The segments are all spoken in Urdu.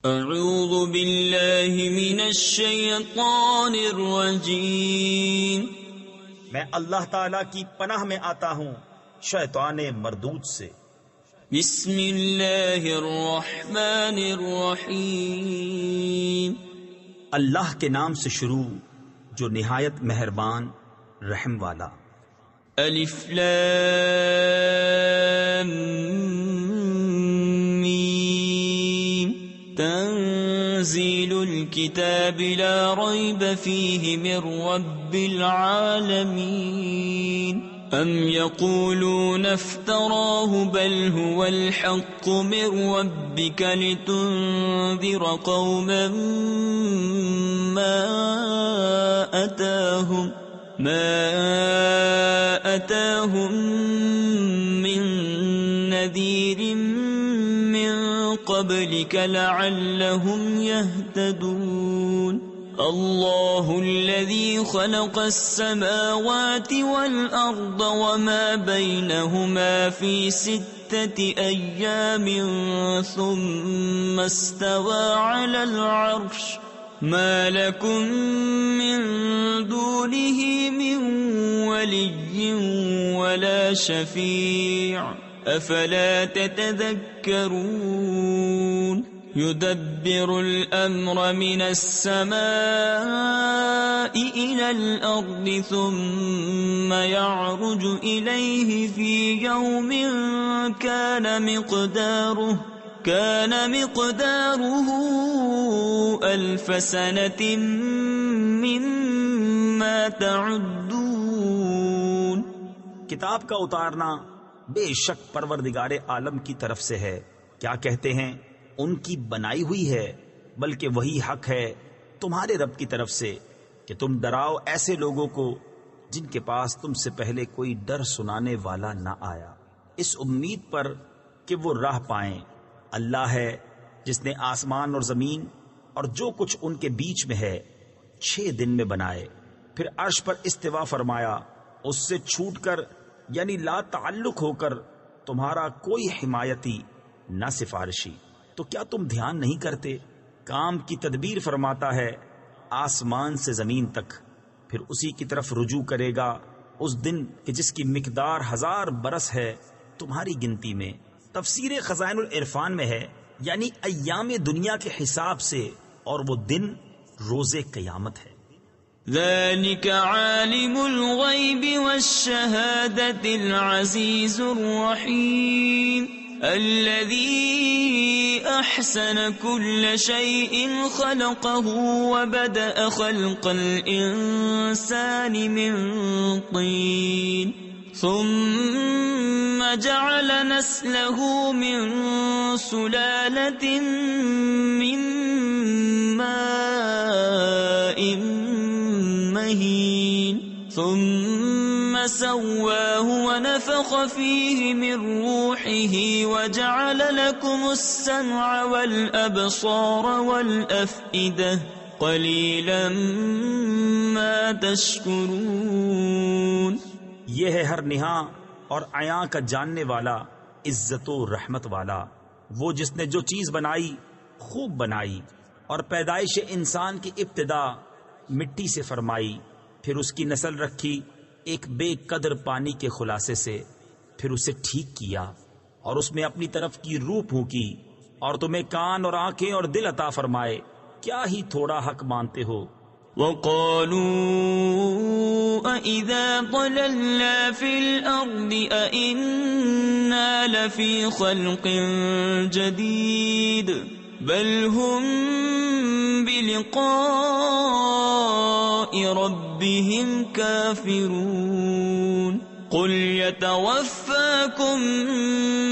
اعوذ باللہ من الشیطان الرجیم، میں اللہ تعالی کی پناہ میں آتا ہوں شیطان مردود سے۔ بسم اللہ الرحمن الرحیم، اللہ کے نام سے شروع جو نہایت مہربان رحم والا۔ الف لام میم، تنزیل الكتاب لا ریب فیہ من رب العالمین، ام یقولون افتراه بل هو الحق من ربک لتنذر قوما ما أتاهم من نذير من قبلك لعلهم يهتدون۔ اللہ الذي خلق السماوات والأرض وما بينهما في 6 أيام ثم استوى على العرش، ما لكم من دونه من ولي ولا شفيع أفلا تتذكرون۔ يدبر الأمر من السماء إلى الأرض ثم يعرج إليه في يوم كان مقداره 1000 سنة مما تعدون۔ کتاب کا اتارنا بے شک پروردگار عالم کی طرف سے ہے، کیا کہتے ہیں ان کی بنائی ہوئی ہے، بلکہ وہی حق ہے تمہارے رب کی طرف سے کہ تم ڈراؤ ایسے لوگوں کو جن کے پاس تم سے پہلے کوئی ڈر سنانے والا نہ آیا، اس امید پر کہ وہ راہ پائیں۔ اللہ ہے جس نے آسمان اور زمین اور جو کچھ ان کے بیچ میں ہے 6 دن میں بنائے، پھر عرش پر استوا فرمایا، اس سے چھوٹ کر یعنی لا تعلق ہو کر تمہارا کوئی حمایتی نہ سفارشی۔ تو کیا تم دھیان نہیں کرتے؟ کام کی تدبیر فرماتا ہے آسمان سے زمین تک، پھر اسی کی طرف رجوع کرے گا اس دن کہ جس کی مقدار 1000 برس ہے تمہاری گنتی میں۔ تفسیر خزائن العرفان میں ہے یعنی ایام دنیا کے حساب سے، اور وہ دن روز قیامت ہے۔ ذلك عالم الغیب والشہادة العزیز الرحیم، الذي أحسن كل شيء خلقه وبدأ خلق الإنسان من طين ثم جعل نسله من سلالة من ماء مهين ثم سواه ونفخ فيه من روحه وجعل لكم السمع والأبصار والأفئدة قليلا ما تشكرون۔ یہ ہے ہر نہاں اور عیاں کا جاننے والا، عزت و رحمت والا، وہ جس نے جو چیز بنائی خوب بنائی، اور پیدائش انسان کی ابتدا مٹی سے فرمائی، پھر اس کی نسل رکھی ایک بے قدر پانی کے خلاصے سے، پھر اسے ٹھیک کیا اور اس میں اپنی طرف کی روح پھونکی، اور تمہیں کان اور آنکھیں اور دل عطا فرمائے، کیا ہی تھوڑا حق مانتے ہو۔ وَقَالُوا أَإِذَا ضَلَلْنَا فِي الْأَرْضِ أَإِنَّا لَفِي خَلْقٍ جَدِيدٍ بَلْ هُمْ بِلِقَاءِ رَبِّهِمْ كَافِرُونَ۔ قُلْ يَتَوَفَّاكُمْ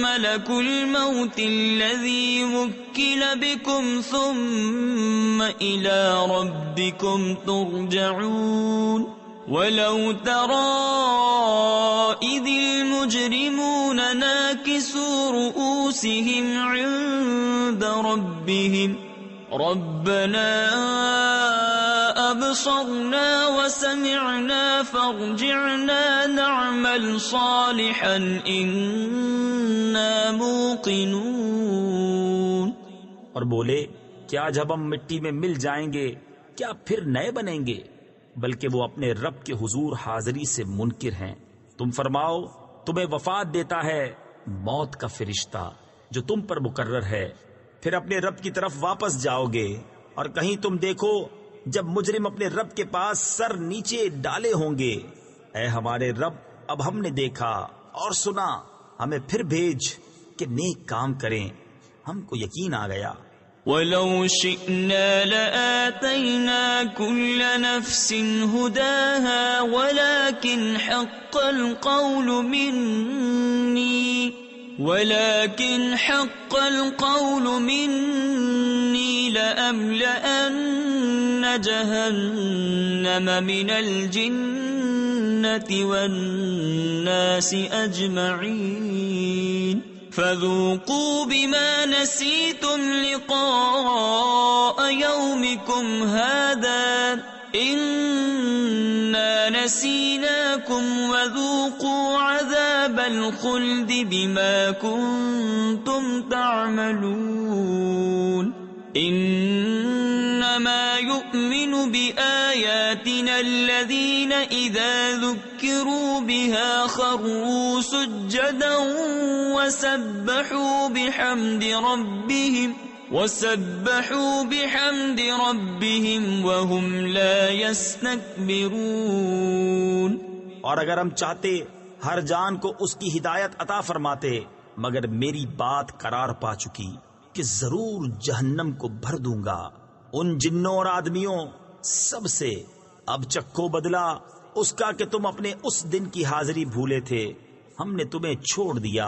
مَلَكُ الْمَوْتِ الَّذِي وُكِّلَ بِكُمْ ثُمَّ إِلَى رَبِّكُمْ تُرْجَعُونَ۔ وَلَوْ تَرَىٰ إِذِ الْمُجْرِمُونَ نَاكِسُو رُءُوسِهِمْ عِندَ رَبِّهِمْ رَبَّنَا أَبْصَرْنَا وَسَمِعْنَا فَارْجِعْنَا نَعْمَلْ صَالِحًا إِنَّا مُوقِنُونَ۔ اور بولے کیا جب ہم مٹی میں مل جائیں گے کیا پھر نئے بنیں گے؟ بلکہ وہ اپنے رب کے حضور حاضری سے منکر ہیں۔ تم فرماؤ تمہیں وفات دیتا ہے موت کا فرشتہ جو تم پر مقرر ہے، پھر اپنے رب کی طرف واپس جاؤ گے۔ اور کہیں تم دیکھو جب مجرم اپنے رب کے پاس سر نیچے ڈالے ہوں گے، اے ہمارے رب اب ہم نے دیکھا اور سنا، ہمیں پھر بھیج کہ نیک کام کریں، ہم کو یقین آ گیا۔ وَلَوْ شِئْنَا لَآتَيْنَا كُلَّ نَفْسٍ هُدَاهَا وَلَكِنْ حَقَّ الْقَوْلُ مِنِّي لَأَمْلَأَنَّ جَهَنَّمَ مِنَ الْجِنَّةِ وَالنَّاسِ أَجْمَعِينَ فَذُوقُوا بِمَا نَسِيتُمْ لِقَاءَ يَوْمِكُمْ هَذَا إِنَّا نَسِينَاكُمْ وَذُوقُوا عَذَابَ الْخُلْدِ بِمَا كُنتُمْ تَعْمَلُونَ إِنَّمَا يُؤْمِنُ بِآيَاتِنَا الَّذِينَ إِذَا ذُكِّرُوا بِهَا خَرُّوا سُجَّدًا وَسَبَّحُوا بِحَمْدِ رَبِّهِمْ وَهُمْ لَا يَسْتَكْبِرُونَ۔ اور اگر ہم چاہتے ہر جان کو اس کی ہدایت عطا فرماتے، مگر میری بات قرار پا چکی کہ ضرور جہنم کو بھر دوں گا ان جنوں اور آدمیوں سب سے۔ اب چکھو بدلہ اس کا کہ تم اپنے اس دن کی حاضری بھولے تھے، ہم نے تمہیں چھوڑ دیا،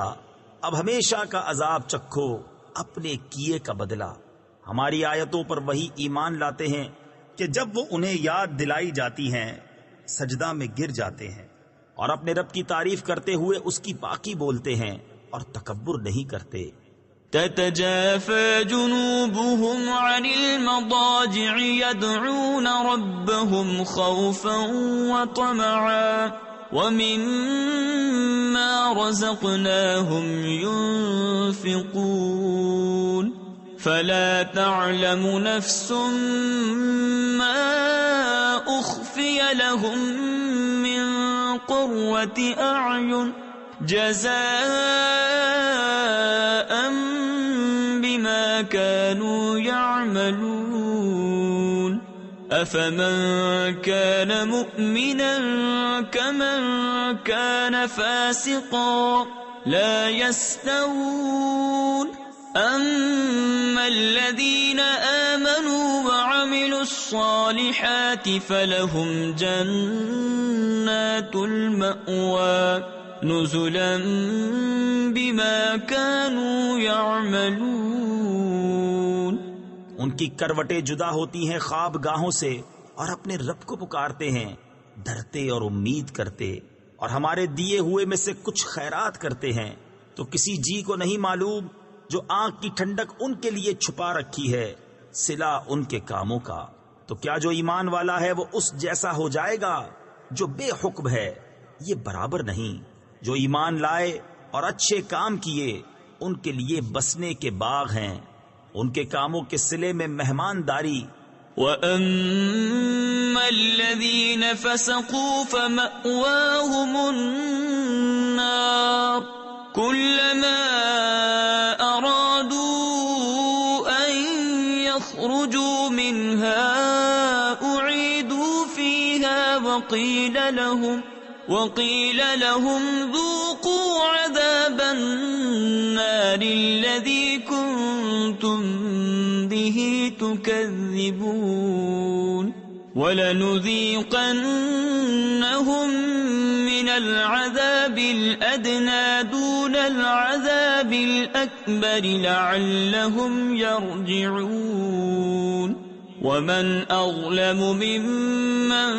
اب ہمیشہ کا عذاب چکھو اپنے کیے کا بدلہ۔ ہماری آیتوں پر وہی ایمان لاتے ہیں کہ جب وہ انہیں یاد دلائی جاتی ہیں سجدہ میں گر جاتے ہیں، اور اپنے رب کی تعریف کرتے ہوئے اس کی پاکی بولتے ہیں اور تکبر نہیں کرتے۔ تتجافى جنوبهم عن المضاجع يدعون ربهم خوفا وطمعا ومما رزقناهم ينفقون فلا تعلم نفس ما أخفي لهم من قرة أعين جزاء بما كانوا يعملون أفمن كان مؤمنا كمن كان فاسقا لا يستوون أما الذين آمنوا وعملوا الصالحات فلهم جنات المأوى نزلا بما كانوا يعملون۔ ان کی کروٹیں جدا ہوتی ہیں خواب گاہوں سے اور اپنے رب کو پکارتے ہیں ڈرتے اور امید کرتے، اور ہمارے دیے ہوئے میں سے کچھ خیرات کرتے ہیں۔ تو کسی جی کو نہیں معلوم جو آنکھ کی ٹھنڈک ان کے لیے چھپا رکھی ہے صلہ ان کے کاموں کا۔ تو کیا جو ایمان والا ہے وہ اس جیسا ہو جائے گا جو بے حکم ہے؟ یہ برابر نہیں۔ جو ایمان لائے اور اچھے کام کیے ان کے لیے بسنے کے باغ ہیں، ان کے کاموں کے صلے میں مہمانداری۔ وَأَمَّا الَّذِينَ فَسَقُوا فَمَأْوَاهُمُ النَّارُ كُلَّمَا أَرَادُوا أَن يَخْرُجُوا مِنْهَا أُعِيدُوا فِيهَا وقيل لهم ذوقوا عذاب النار الذي كنتم به تكذبون ولنذيقنهم من العذاب الأدنى دون العذاب الأكبر لعلهم يرجعون ومن أظلم ممن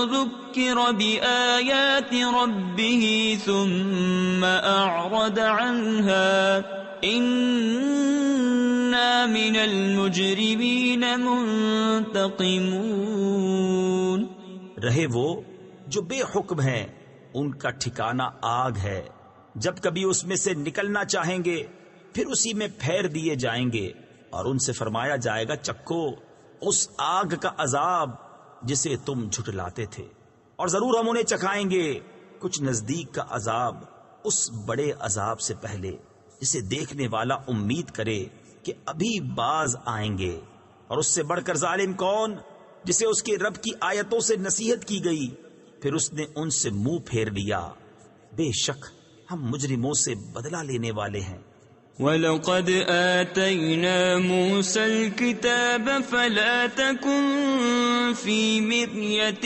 ذكر بآيات ربه ثم أعرض عنها إنا من المجرمين منتقمون۔ رہے وہ جو بے حکم ہیں ان کا ٹھکانہ آگ ہے، جب کبھی اس میں سے نکلنا چاہیں گے پھر اسی میں پھیر دیے جائیں گے، اور ان سے فرمایا جائے گا چکھو اس آگ کا عذاب جسے تم جھٹلاتے تھے، اور ضرور ہم انہیں چکھائیں گے کچھ نزدیک کا عذاب اس بڑے عذاب سے پہلے جسے دیکھنے والا امید کرے کہ ابھی باز آئیں گے۔ اور اس سے بڑھ کر ظالم کون جسے اس کے رب کی آیتوں سے نصیحت کی گئی پھر اس نے ان سے منہ پھیر لیا۔ بے شک ہم مجرموں سے بدلہ لینے والے ہیں۔ وَلَقَدْ آتَيْنَا مُوسَى الْكِتَابَ فَلَا تَكُنْ فِي مِرْيَةٍ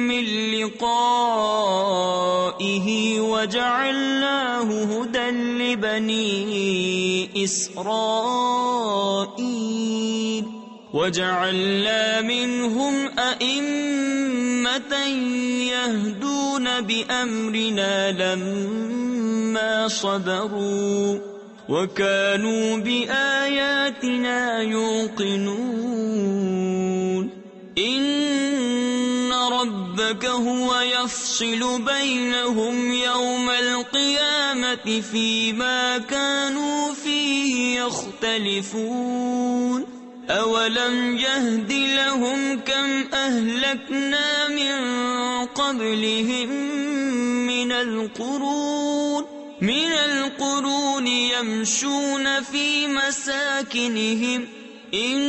مِّن لِقَائِهِ وَجَعَلْنَاهُ هُدًى لِبَنِي إِسْرَائِيلَ وَجَعَلْنَا مِنْهُمْ أَئِمَّةً يَهْدُونَ بِأَمْرِنَا لَمَّا صَبَرُوا وَكَانُوا بِآيَاتِنَا يُوقِنُونَ إِنَّ رَبَّكَ هُوَ يَفْصِلُ بَيْنَهُمْ يَوْمَ الْقِيَامَةِ فِيمَا كَانُوا فِيهِ يَخْتَلِفُونَ أَوَلَمْ يَهْدِ لَهُمْ كَمْ أَهْلَكْنَا مِنْ قَبْلِهِمْ من القرون يمشون في مساكنهم إن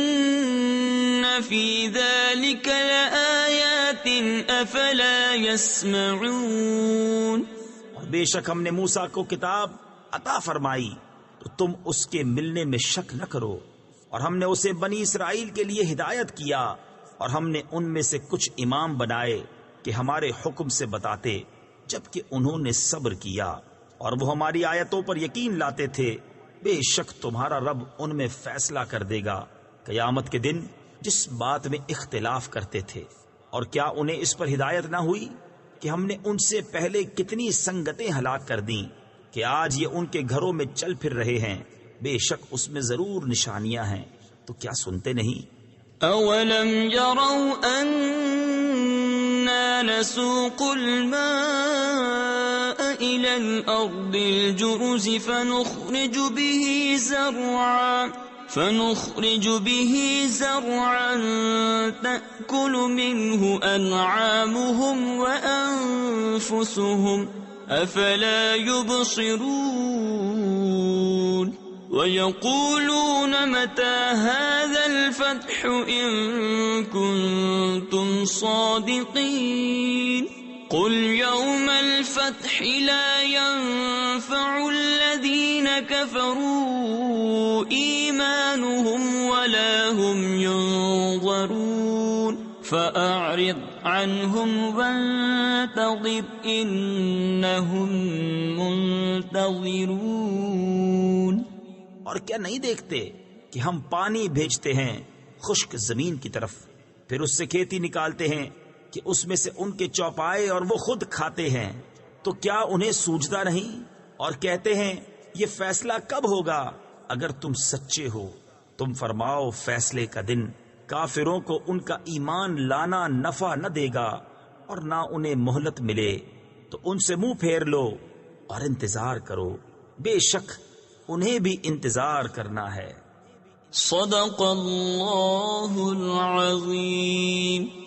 في ذلك لآيات أفلا يسمعون۔ اور بے شک ہم نے موسیٰ کو کتاب عطا فرمائی تو تم اس کے ملنے میں شک نہ کرو، اور ہم نے اسے بنی اسرائیل کے لیے ہدایت کیا، اور ہم نے ان میں سے کچھ امام بنائے کہ ہمارے حکم سے بتاتے، جبکہ انہوں نے صبر کیا اور وہ ہماری آیتوں پر یقین لاتے تھے۔ بے شک تمہارا رب ان میں فیصلہ کر دے گا قیامت کے دن جس بات میں اختلاف کرتے تھے۔ اور کیا انہیں اس پر ہدایت نہ ہوئی کہ ہم نے ان سے پہلے کتنی سنگتیں ہلاک کر دیں کہ آج یہ ان کے گھروں میں چل پھر رہے ہیں؟ بے شک اس میں ضرور نشانیاں ہیں، تو کیا سنتے نہیں؟ أَوَلَمْ يَرَوْا أَنَّا نَسُوقُ الْمَاءَ إِلَى الْأَرْضِ الْجُرُزِ فَنُخْرِجُ بِهِ زَرْعًا تَأْكُلُ مِنْهُ أَنْعَامُهُمْ وَأَنفُسُهُمْ أَفَلَا يُبْصِرُونَ وَيَقُولُونَ مَتَى هَذَا الْفَتْحُ إِن كُنتُمْ صَادِقِينَ قُلْ يَوْمَ الْفَتْحِ لَا يَنفَعُ الَّذِينَ كَفَرُوا إِيمَانُهُمْ وَلَا هُمْ يُنظَرُونَ فَأَعْرِضْ عَنْهُمْ وَانتَظِرْ إِنَّهُمْ مُنتَظِرُونَ۔ اور کیا نہیں دیکھتے کہ ہم پانی بھیجتے ہیں خشک زمین کی طرف، پھر اس سے کھیتی نکالتے ہیں کہ اس میں سے ان کے چوپائے اور وہ خود کھاتے ہیں، تو کیا انہیں سوجتا نہیں؟ اور کہتے ہیں یہ فیصلہ کب ہوگا اگر تم سچے ہو؟ تم فرماؤ فیصلے کا دن کافروں کو ان کا ایمان لانا نفع نہ دے گا اور نہ انہیں مہلت ملے، تو ان سے منہ پھیر لو اور انتظار کرو، بے شک انہیں بھی انتظار کرنا ہے۔ صدق اللہ العظیم۔